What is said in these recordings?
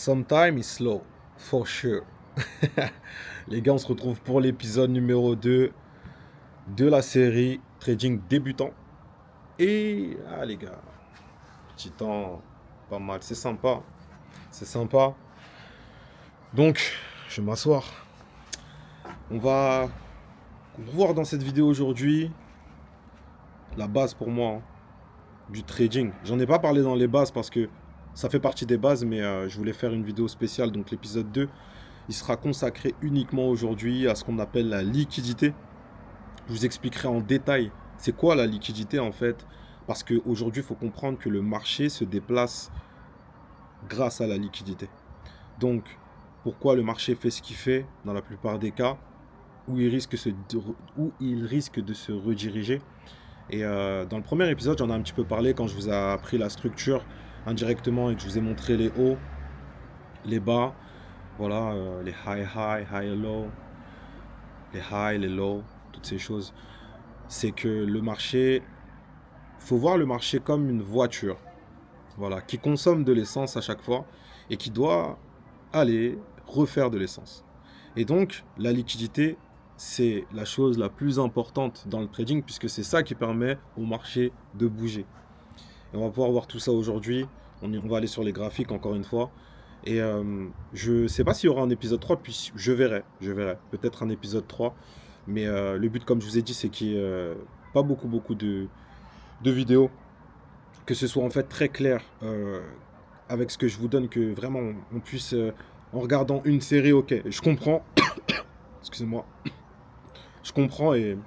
Sometime is slow, for sure. Les gars, on se retrouve pour l'épisode numéro 2 de la série Trading débutant. Et, les gars, petit temps, pas mal, c'est sympa. C'est sympa. Donc, je vais m'asseoir. On va voir dans cette vidéo aujourd'hui la base pour moi du trading. J'en ai pas parlé dans les bases parce que ça fait partie des bases, mais je voulais faire une vidéo spéciale. Donc, l'épisode 2, il sera consacré uniquement aujourd'hui à ce qu'on appelle la liquidité. Je vous expliquerai en détail c'est quoi la liquidité en fait. Parce qu'aujourd'hui, il faut comprendre que le marché se déplace grâce à la liquidité. Donc, pourquoi le marché fait ce qu'il fait dans la plupart des cas, où il risque de se rediriger. Et dans le premier épisode, j'en ai un petit peu parlé quand je vous ai appris la structure indirectement et que je vous ai montré les hauts, les bas, voilà, les high low, les high, les low, toutes ces choses. C'est que le marché, faut voir le marché comme une voiture, voilà, qui consomme de l'essence à chaque fois et qui doit aller refaire de l'essence. Et donc, la liquidité, c'est la chose la plus importante dans le trading puisque c'est ça qui permet au marché de bouger. Et on va pouvoir voir tout ça aujourd'hui. On va aller sur les graphiques encore une fois. Et je ne sais pas s'il y aura un épisode 3, puis je verrai. Peut-être un épisode 3. Mais le but, comme je vous ai dit, c'est qu'il n'y ait pas beaucoup de vidéos. Que ce soit en fait très clair avec ce que je vous donne, que vraiment on puisse, en regardant une série, ok, je comprends. Excusez-moi. Je comprends et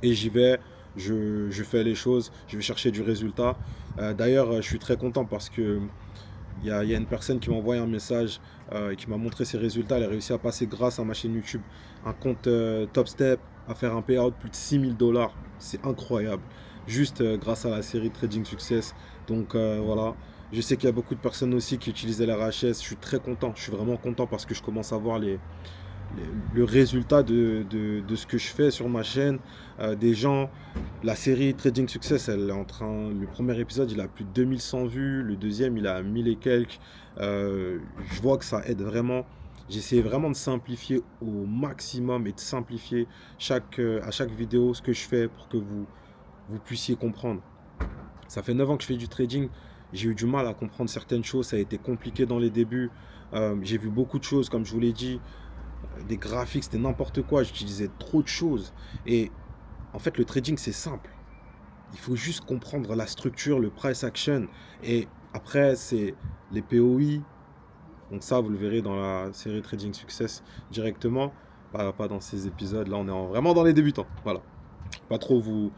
j'y vais. Je fais les choses, je vais chercher du résultat. D'ailleurs, je suis très content parce que il y a une personne qui m'a envoyé un message et qui m'a montré ses résultats. Elle a réussi à passer grâce à ma chaîne YouTube un compte Top Step, à faire un payout de plus de 6 000 $. C'est incroyable. Juste grâce à la série Trading Success. Donc voilà. Je sais qu'il y a beaucoup de personnes aussi qui utilisaient l'RHS. Je suis très content. Je suis vraiment content parce que je commence à voir le résultat de ce que je fais sur ma chaîne. Des gens, la série Trading Success, elle est en train, le premier épisode il a plus de 2100 vues, le deuxième il a 1000 et quelques. Je vois que ça aide vraiment. J'essaie vraiment de simplifier au maximum et de simplifier à chaque vidéo ce que je fais pour que vous puissiez comprendre. Ça fait 9 ans que je fais du trading. J'ai eu du mal à comprendre certaines choses. Ça a été compliqué dans les débuts. J'ai vu beaucoup de choses, comme je vous l'ai dit. Des graphiques, c'était n'importe quoi. J'utilisais trop de choses. Et en fait, le trading, c'est simple. Il faut juste comprendre la structure, le price action. Et après, c'est les POI. Donc ça, vous le verrez dans la série Trading Success directement. Pas dans ces épisodes. Là, on est vraiment dans les débutants. Voilà. Pas trop vous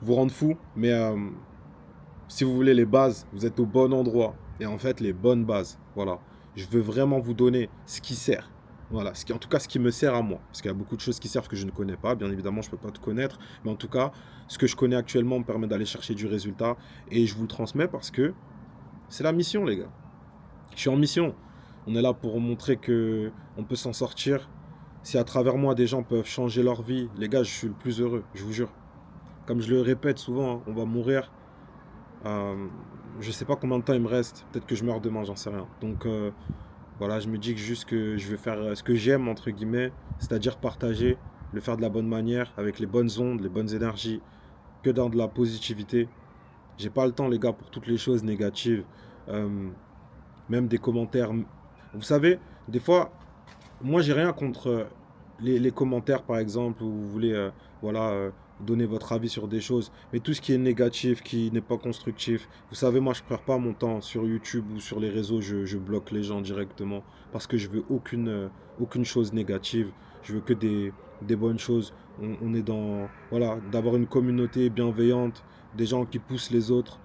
rendre fou. Mais si vous voulez les bases, vous êtes au bon endroit. Et en fait, les bonnes bases. Voilà. Je veux vraiment vous donner ce qui sert. Voilà, en tout cas, ce qui me sert à moi. Parce qu'il y a beaucoup de choses qui servent que je ne connais pas. Bien évidemment, je ne peux pas tout connaître. Mais en tout cas, ce que je connais actuellement me permet d'aller chercher du résultat. Et je vous le transmets parce que c'est la mission, les gars. Je suis en mission. On est là pour montrer que on peut s'en sortir. Si à travers moi, des gens peuvent changer leur vie, les gars, je suis le plus heureux, je vous jure. Comme je le répète souvent, hein, on va mourir. Je sais pas combien de temps il me reste. Peut-être que je meurs demain, j'en sais rien. Donc voilà, je me dis que juste que je vais faire ce que j'aime, entre guillemets, c'est-à-dire partager, le faire de la bonne manière, avec les bonnes ondes, les bonnes énergies, que dans de la positivité. J'ai pas le temps, les gars, pour toutes les choses négatives, même des commentaires. Vous savez, des fois, moi, j'ai rien contre les commentaires, par exemple, où vous voulez voilà, donner votre avis sur des choses. Mais tout ce qui est négatif, qui n'est pas constructif, vous savez, moi, je ne perds pas mon temps sur YouTube ou sur les réseaux. Je bloque les gens directement parce que je veux aucune chose négative. Je veux que des bonnes choses. On est dans, voilà, d'avoir une communauté bienveillante, des gens qui poussent les autres.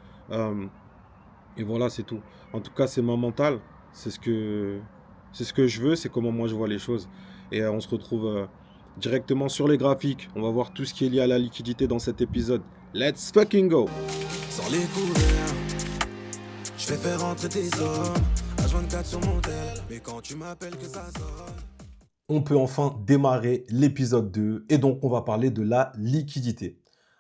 Et voilà, c'est tout. En tout cas, c'est ma mentale. C'est ce que je veux, c'est comment moi je vois les choses. Et on se retrouve directement sur les graphiques. On va voir tout ce qui est lié à la liquidité dans cet épisode. Let's fucking go! Sans les couverts, je vais faire rentrer tes hommes. H24 sur mon tel, mais quand tu m'appelles que ça sonne. On peut enfin démarrer l'épisode 2 et donc on va parler de la liquidité.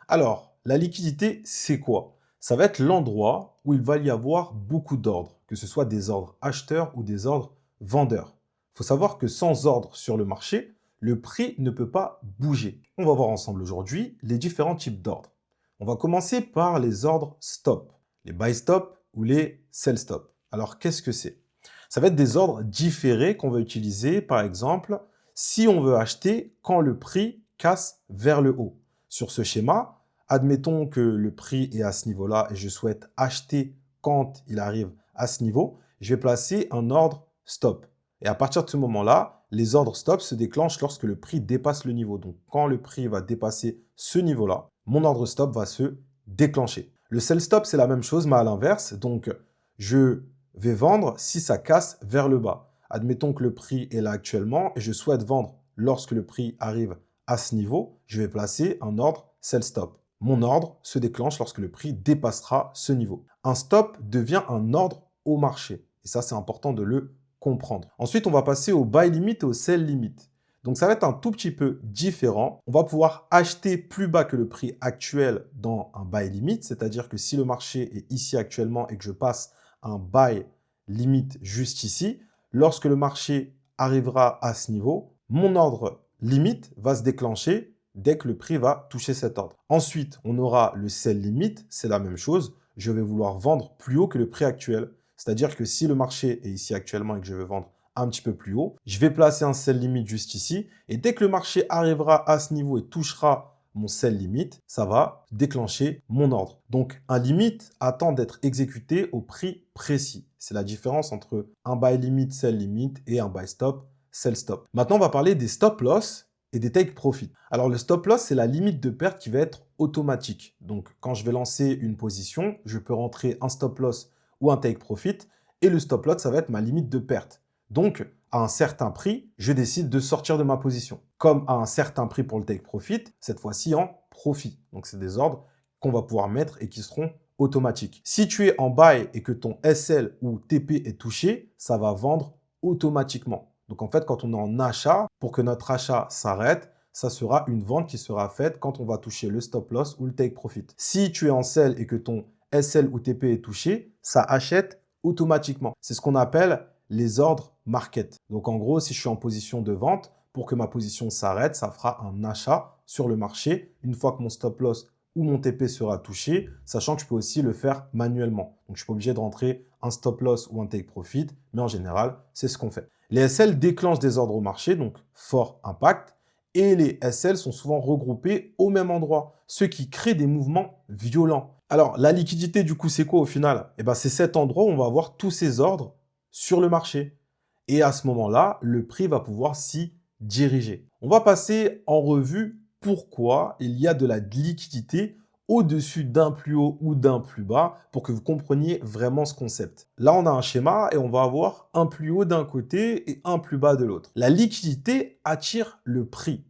Alors, la liquidité, c'est quoi? Ça va être l'endroit où il va y avoir beaucoup d'ordre. que ce soit des ordres acheteurs ou des ordres vendeurs. Il faut savoir que sans ordre sur le marché, le prix ne peut pas bouger. On va voir ensemble aujourd'hui les différents types d'ordres. On va commencer par les ordres stop, les buy stop ou les sell stop. Alors, qu'est-ce que c'est? Ça va être des ordres différés qu'on va utiliser, par exemple, si on veut acheter quand le prix casse vers le haut. Sur ce schéma, admettons que le prix est à ce niveau-là et je souhaite acheter quand il arrive à ce niveau, je vais placer un ordre stop. Et à partir de ce moment-là, les ordres stop se déclenchent lorsque le prix dépasse le niveau. Donc, quand le prix va dépasser ce niveau-là, mon ordre stop va se déclencher. Le sell stop, c'est la même chose, mais à l'inverse. Donc, je vais vendre si ça casse vers le bas. Admettons que le prix est là actuellement et je souhaite vendre lorsque le prix arrive à ce niveau. Je vais placer un ordre sell stop. Mon ordre se déclenche lorsque le prix dépassera ce niveau. Un stop devient un ordre au marché. Et ça, c'est important de le comprendre. Ensuite, on va passer au buy limit et au sell limit. Donc, ça va être un tout petit peu différent. On va pouvoir acheter plus bas que le prix actuel dans un buy limit, c'est-à-dire que si le marché est ici actuellement et que je passe un buy limit juste ici, lorsque le marché arrivera à ce niveau, mon ordre limite va se déclencher dès que le prix va toucher cet ordre. Ensuite, on aura le sell limit, c'est la même chose. Je vais vouloir vendre plus haut que le prix actuel. C'est-à-dire que si le marché est ici actuellement et que je veux vendre un petit peu plus haut, je vais placer un sell limit juste ici. Et dès que le marché arrivera à ce niveau et touchera mon sell limit, ça va déclencher mon ordre. Donc, un limit attend d'être exécuté au prix précis. C'est la différence entre un buy limit, sell limit et un buy stop, sell stop. Maintenant, on va parler des stop loss et des take profit. Alors, le stop loss, c'est la limite de perte qui va être automatique. Donc, quand je vais lancer une position, je peux rentrer un stop loss ou un take profit. Et le stop loss, ça va être ma limite de perte. Donc, à un certain prix, je décide de sortir de ma position. Comme à un certain prix pour le take profit, cette fois-ci en profit. Donc, c'est des ordres qu'on va pouvoir mettre et qui seront automatiques. Si tu es en buy et que ton SL ou TP est touché, ça va vendre automatiquement. Donc, en fait, quand on est en achat, pour que notre achat s'arrête, ça sera une vente qui sera faite quand on va toucher le stop loss ou le take profit. Si tu es en sell et que ton SL ou TP est touché, ça achète automatiquement. C'est ce qu'on appelle les ordres market. Donc en gros, si je suis en position de vente, pour que ma position s'arrête, ça fera un achat sur le marché une fois que mon stop loss ou mon TP sera touché, sachant que je peux aussi le faire manuellement. Donc je ne suis pas obligé de rentrer un stop loss ou un take profit, mais en général, c'est ce qu'on fait. Les SL déclenchent des ordres au marché, donc fort impact, et les SL sont souvent regroupés au même endroit, ce qui crée des mouvements violents. Alors, la liquidité, du coup, c'est quoi au final? Eh ben, c'est cet endroit où on va avoir tous ces ordres sur le marché. Et à ce moment-là, le prix va pouvoir s'y diriger. On va passer en revue pourquoi il y a de la liquidité au-dessus d'un plus haut ou d'un plus bas pour que vous compreniez vraiment ce concept. Là, on a un schéma et on va avoir un plus haut d'un côté et un plus bas de l'autre. La liquidité attire le prix.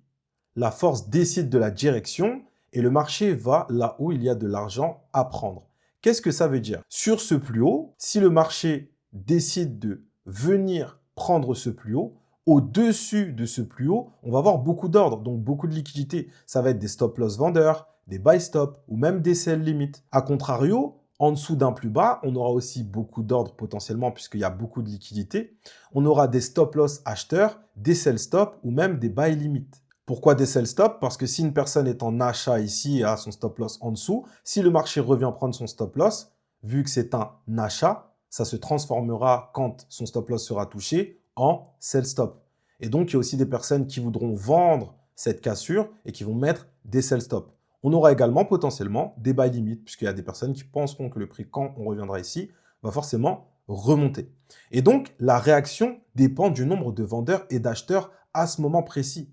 La force décide de la direction et le marché va là où il y a de l'argent à prendre. Qu'est-ce que ça veut dire? Sur ce plus haut, si le marché décide de venir prendre ce plus haut, au-dessus de ce plus haut, on va avoir beaucoup d'ordres, donc beaucoup de liquidités. Ça va être des stop loss vendeurs, des buy stop ou même des sell limit. A contrario, en dessous d'un plus bas, on aura aussi beaucoup d'ordres potentiellement puisqu'il y a beaucoup de liquidités. On aura des stop loss acheteurs, des sell stop ou même des buy limit. Pourquoi des sell stop? Parce que si une personne est en achat ici et a son stop loss en dessous, si le marché revient prendre son stop loss, vu que c'est un achat, ça se transformera quand son stop loss sera touché en sell stop. Et donc, il y a aussi des personnes qui voudront vendre cette cassure et qui vont mettre des sell stop. On aura également potentiellement des buy limit, puisqu'il y a des personnes qui penseront que le prix, quand on reviendra ici, va forcément remonter. Et donc, la réaction dépend du nombre de vendeurs et d'acheteurs à ce moment précis.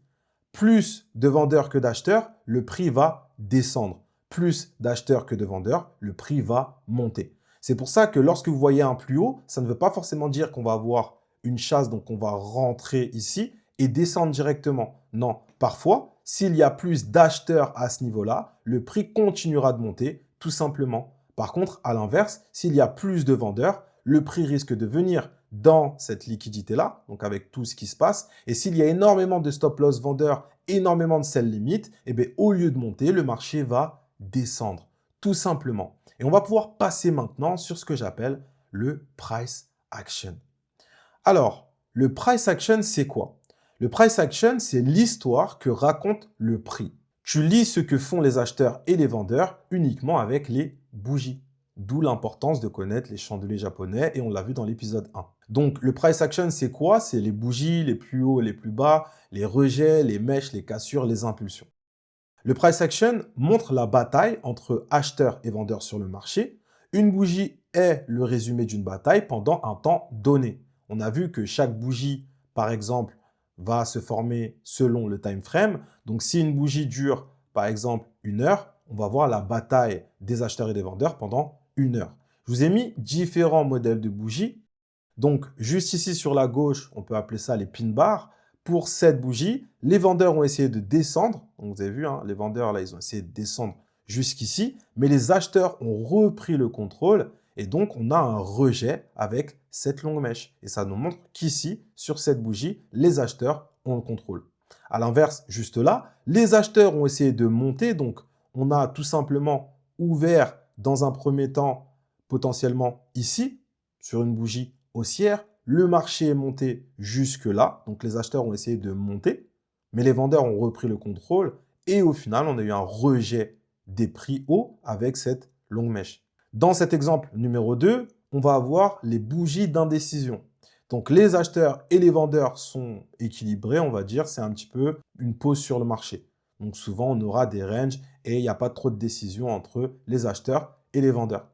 Plus de vendeurs que d'acheteurs, le prix va descendre. Plus d'acheteurs que de vendeurs, le prix va monter. C'est pour ça que lorsque vous voyez un plus haut, ça ne veut pas forcément dire qu'on va avoir une chasse, donc on va rentrer ici et descendre directement. Non, parfois, s'il y a plus d'acheteurs à ce niveau-là, le prix continuera de monter, tout simplement. Par contre, à l'inverse, s'il y a plus de vendeurs, le prix risque de venir dans cette liquidité-là, donc avec tout ce qui se passe. Et s'il y a énormément de stop-loss vendeurs, énormément de sell limit, eh bien, au lieu de monter, le marché va descendre, tout simplement. Et on va pouvoir passer maintenant sur ce que j'appelle le price action. Alors, le price action, c'est quoi? Le price action, c'est l'histoire que raconte le prix. Tu lis ce que font les acheteurs et les vendeurs uniquement avec les bougies. D'où l'importance de connaître les chandeliers japonais et on l'a vu dans l'épisode 1. Donc, le price action, c'est quoi? C'est les bougies, les plus hauts, les plus bas, les rejets, les mèches, les cassures, les impulsions. Le price action montre la bataille entre acheteurs et vendeurs sur le marché. Une bougie est le résumé d'une bataille pendant un temps donné. On a vu que chaque bougie, par exemple, va se former selon le time frame. Donc, si une bougie dure, par exemple, 1 heure, on va voir la bataille des acheteurs et des vendeurs pendant 1 heure. Je vous ai mis différents modèles de bougies. Donc, juste ici sur la gauche, on peut appeler ça les pin bars. Pour cette bougie, les vendeurs ont essayé de descendre. Donc, vous avez vu, hein, les vendeurs, là, ils ont essayé de descendre jusqu'ici. Mais les acheteurs ont repris le contrôle. Et donc, on a un rejet avec cette longue mèche. Et ça nous montre qu'ici, sur cette bougie, les acheteurs ont le contrôle. À l'inverse, juste là, les acheteurs ont essayé de monter. Donc, on a tout simplement ouvert dans un premier temps, potentiellement ici, sur une bougie haussière. Le marché est monté jusque-là, donc les acheteurs ont essayé de monter, mais les vendeurs ont repris le contrôle et au final, on a eu un rejet des prix hauts avec cette longue mèche. Dans cet exemple numéro 2, on va avoir les bougies d'indécision. Donc les acheteurs et les vendeurs sont équilibrés, on va dire, c'est un petit peu une pause sur le marché. Donc souvent, on aura des ranges et il n'y a pas trop de décision entre les acheteurs et les vendeurs.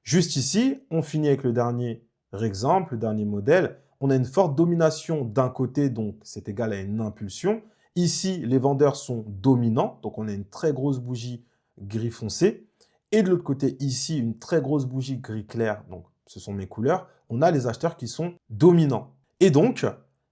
Juste ici, on finit avec le dernier exemple, le dernier modèle. On a une forte domination d'un côté, donc c'est égal à une impulsion. Ici, les vendeurs sont dominants, donc on a une très grosse bougie gris foncé. Et de l'autre côté, ici, une très grosse bougie gris clair, donc ce sont mes couleurs. On a les acheteurs qui sont dominants. Et donc,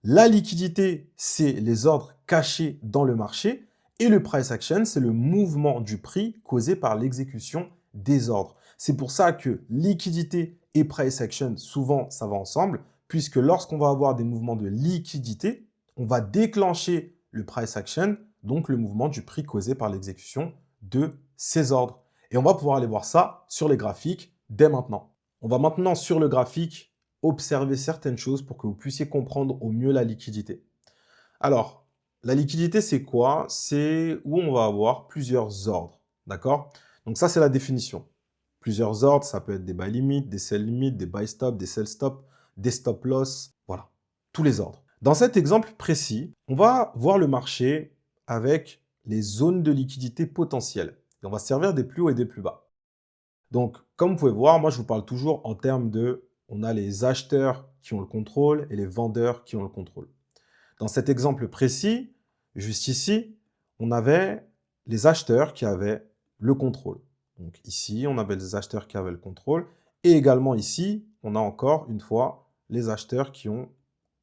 la liquidité, c'est les ordres cachés dans le marché. Et le price action, c'est le mouvement du prix causé par l'exécution des ordres. C'est pour ça que liquidité et price action, souvent, ça va ensemble, puisque lorsqu'on va avoir des mouvements de liquidité, on va déclencher le price action, donc le mouvement du prix causé par l'exécution de ces ordres. Et on va pouvoir aller voir ça sur les graphiques dès maintenant. On va maintenant, sur le graphique, observer certaines choses pour que vous puissiez comprendre au mieux la liquidité. Alors, la liquidité, c'est quoi? C'est où on va avoir plusieurs ordres, d'accord? Donc ça, c'est la définition. Plusieurs ordres, ça peut être des buy limit, des sell limit, des buy stop, des sell stop, des stop loss, voilà, tous les ordres. Dans cet exemple précis, on va voir le marché avec les zones de liquidité potentielles. Et on va se servir des plus hauts et des plus bas. Donc, comme vous pouvez voir, moi, je vous parle toujours en termes de, on a les acheteurs qui ont le contrôle et les vendeurs qui ont le contrôle. Dans cet exemple précis, juste ici, on avait les acheteurs qui avaient le contrôle. Donc ici, on avait les acheteurs qui avaient le contrôle. Et également ici, on a encore une fois les acheteurs qui ont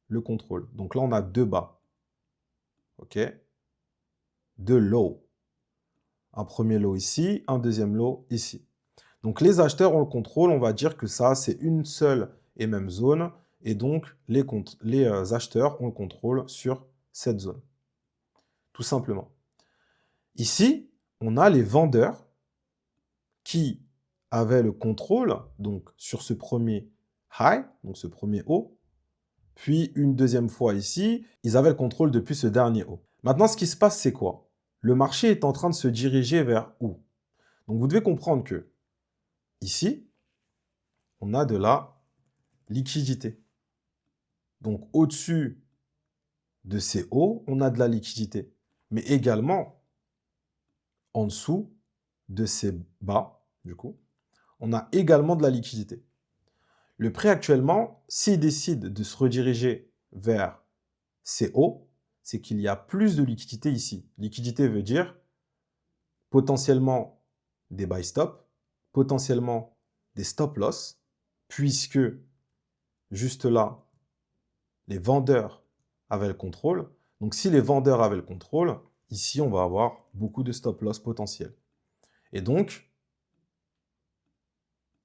le contrôle. Donc là, on a 2 bas. OK? 2 lows. Un premier low ici, un deuxième low ici. Donc les acheteurs ont le contrôle, on va dire que ça, c'est une seule et même zone. Et donc, les acheteurs ont le contrôle sur cette zone. Tout simplement. Ici, on a les vendeurs qui avaient le contrôle donc sur ce premier high, donc ce premier haut. Puis une deuxième fois ici, ils avaient le contrôle depuis ce dernier haut. Maintenant, ce qui se passe, c'est quoi? Le marché est en train de se diriger vers où? Donc, vous devez comprendre que ici, on a de la liquidité. Donc, au-dessus de ces hauts, on a de la liquidité. Mais également, en dessous de ces bas, du coup, on a également de la liquidité. Le prix actuellement, s'il décide de se rediriger vers ces hauts, c'est qu'il y a plus de liquidité ici. Liquidité veut dire potentiellement des buy stop, potentiellement des stop loss, puisque juste là, les vendeurs avaient le contrôle. Donc, si les vendeurs avaient le contrôle, ici, on va avoir beaucoup de stop loss potentiels. Et donc,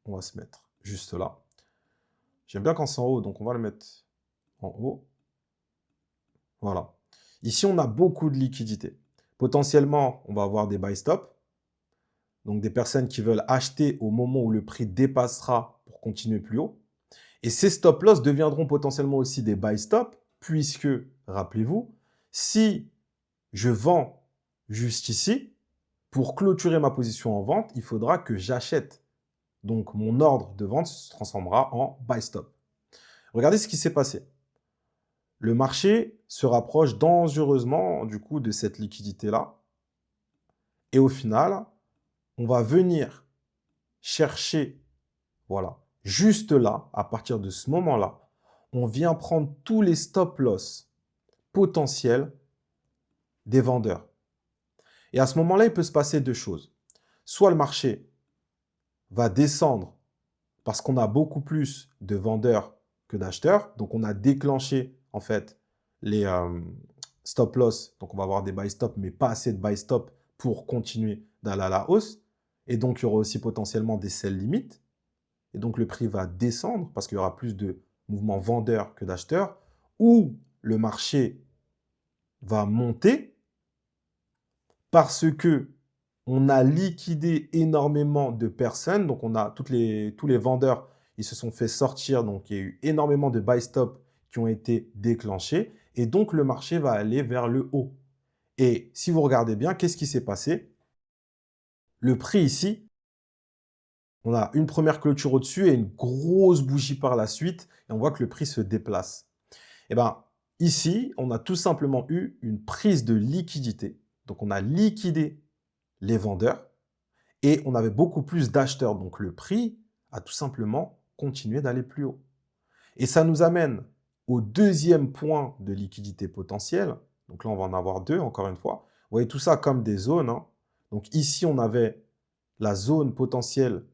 on va se mettre juste là. J'aime bien quand c'est en haut, donc on va le mettre en haut. Voilà. Ici, on a beaucoup de liquidité. Potentiellement, on va avoir des buy stop. Donc, des personnes qui veulent acheter au moment où le prix dépassera pour continuer plus haut. Et ces stop loss deviendront potentiellement aussi des buy stop, puisque, rappelez-vous, si je vends juste ici, pour clôturer ma position en vente, il faudra que j'achète. Donc, mon ordre de vente se transformera en buy stop. Regardez ce qui s'est passé. Le marché se rapproche dangereusement, du coup, de cette liquidité-là. Et au final, on va venir chercher, voilà, juste là, à partir de ce moment-là, on vient prendre tous les stop loss potentiels des vendeurs. Et à ce moment-là, il peut se passer deux choses. Soit le marché va descendre parce qu'on a beaucoup plus de vendeurs que d'acheteurs. Donc, on a déclenché, en fait, les stop loss. Donc, on va avoir des buy stop, mais pas assez de buy stop pour continuer d'aller à la hausse. Et donc, il y aura aussi potentiellement des sell limites. Et donc, le prix va descendre parce qu'il y aura plus de mouvements vendeurs que d'acheteurs. Ou le marché va monter parce que on a liquidé énormément de personnes. Donc, on a tous les vendeurs, ils se sont fait sortir. Donc, il y a eu énormément de buy stop qui ont été déclenchés. Et donc, le marché va aller vers le haut. Et si vous regardez bien, qu'est-ce qui s'est passé? Le prix ici, on a une première clôture au-dessus et une grosse bougie par la suite. Et on voit que le prix se déplace. Et bien, ici, on a tout simplement eu une prise de liquidité. Donc, on a liquidé les vendeurs et on avait beaucoup plus d'acheteurs. Donc, le prix a tout simplement continué d'aller plus haut. Et ça nous amène au deuxième point de liquidité potentielle. Donc là, on va en avoir deux, encore une fois. Vous voyez tout ça comme des zones, hein. Donc ici, on avait la zone potentielle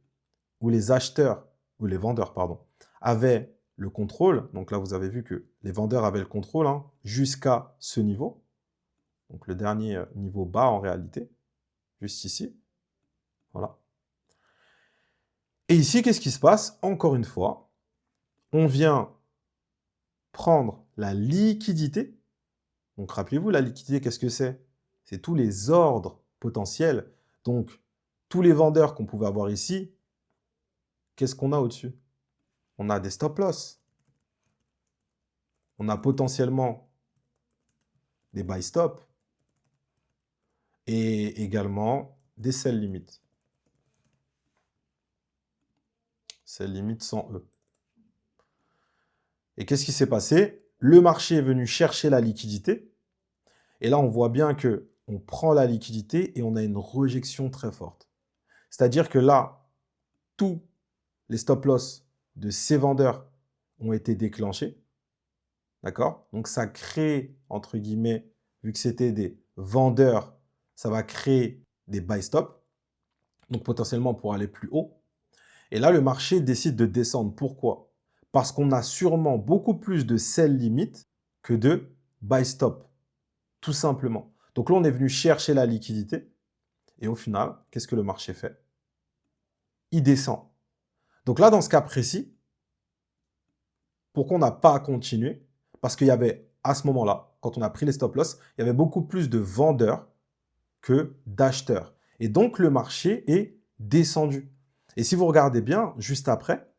où les acheteurs, ou les vendeurs, pardon, avaient le contrôle. Donc là, vous avez vu que les vendeurs avaient le contrôle, hein, jusqu'à ce niveau. Donc le dernier niveau bas en réalité, juste ici. Voilà. Et ici, qu'est-ce qui se passe? Encore une fois, on vient prendre la liquidité. Donc rappelez-vous, la liquidité, qu'est-ce que c'est? C'est tous les ordres potentiels. Donc, tous les vendeurs qu'on pouvait avoir ici, qu'est-ce qu'on a au-dessus? On a des stop loss. On a potentiellement des buy stop et également des sell limits. Sell limits sans E. Et qu'est-ce qui s'est passé? Le marché est venu chercher la liquidité. Et là, on voit bien que on prend la liquidité et on a une rejection très forte. C'est-à-dire que là, tous les stop loss de ces vendeurs ont été déclenchés. D'accord? Donc, ça crée, entre guillemets, vu que c'était des vendeurs, ça va créer des buy stop. Donc, potentiellement pour aller plus haut. Et là, le marché décide de descendre. Pourquoi? Parce qu'on a sûrement beaucoup plus de sell limit que de buy stop. Tout simplement. Donc là, on est venu chercher la liquidité. Et au final, qu'est-ce que le marché fait? Il descend. Donc là, dans ce cas précis, pourquoi on n'a pas continué? Parce qu'il y avait, à ce moment-là, quand on a pris les stop loss, il y avait beaucoup plus de vendeurs que d'acheteurs. Et donc, le marché est descendu. Et si vous regardez bien, juste après,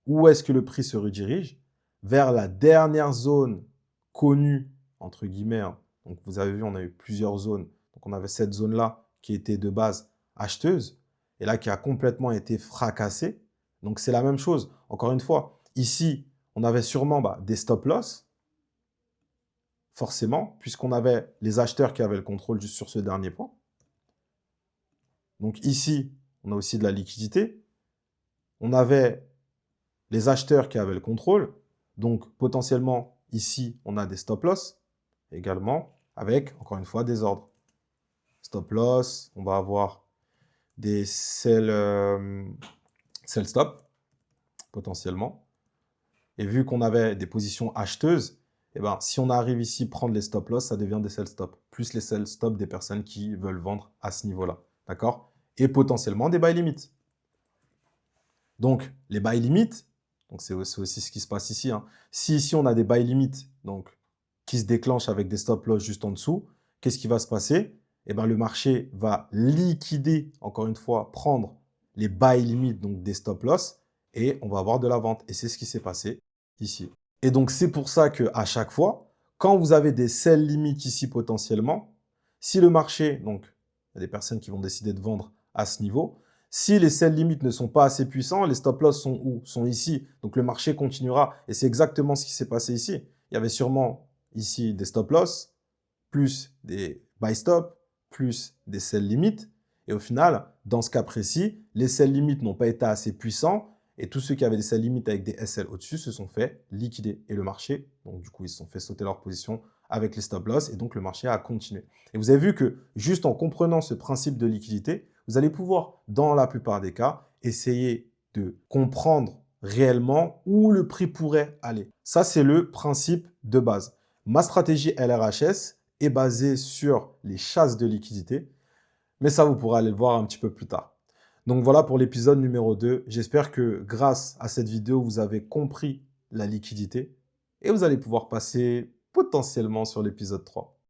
où est-ce que le prix se redirige? Vers la dernière zone connue, entre guillemets, hein. Donc, vous avez vu, on a eu plusieurs zones. Donc, on avait cette zone-là qui était de base acheteuse et là qui a complètement été fracassée. Donc, c'est la même chose. Encore une fois, ici, on avait sûrement des stop loss, forcément, puisqu'on avait les acheteurs qui avaient le contrôle juste sur ce dernier point. Donc, ici, on a aussi de la liquidité. On avait les acheteurs qui avaient le contrôle. Donc, potentiellement, ici, on a des stop loss également avec, encore une fois, des ordres. Stop loss, on va avoir des sell stop, potentiellement. Et vu qu'on avait des positions acheteuses, eh ben, si on arrive ici prendre les stop loss, ça devient des sell stop. Plus les sell stop des personnes qui veulent vendre à ce niveau-là. D'accord? Et potentiellement des buy limits. Donc, les buy limits, donc c'est aussi ce qui se passe ici, hein. Si ici, on a des buy limits donc, qui se déclenchent avec des stop loss juste en dessous, qu'est-ce qui va se passer? Eh ben, le marché va liquider, encore une fois, prendre les buy limits, donc des stop loss, et on va avoir de la vente. Et c'est ce qui s'est passé ici. Et donc, c'est pour ça qu'à chaque fois, quand vous avez des sell limites ici potentiellement, si le marché, donc il y a des personnes qui vont décider de vendre à ce niveau, si les sell limites ne sont pas assez puissants, les stop loss sont où? Sont ici. Donc le marché continuera. Et c'est exactement ce qui s'est passé ici. Il y avait sûrement ici des stop loss, plus des buy stop, plus des sell limites. Et au final, dans ce cas précis, les sell limites n'ont pas été assez puissants et tous ceux qui avaient des sell limites avec des SL au-dessus se sont fait liquider. Et le marché, donc du coup, ils se sont fait sauter leur position avec les stop loss et donc le marché a continué. Et vous avez vu que juste en comprenant ce principe de liquidité, vous allez pouvoir, dans la plupart des cas, essayer de comprendre réellement où le prix pourrait aller. Ça, c'est le principe de base. Ma stratégie LRHS est basée sur les chasses de liquidité, mais ça, vous pourrez aller le voir un petit peu plus tard. Donc voilà pour l'épisode numéro 2. J'espère que grâce à cette vidéo, vous avez compris la liquidité et vous allez pouvoir passer potentiellement sur l'épisode 3.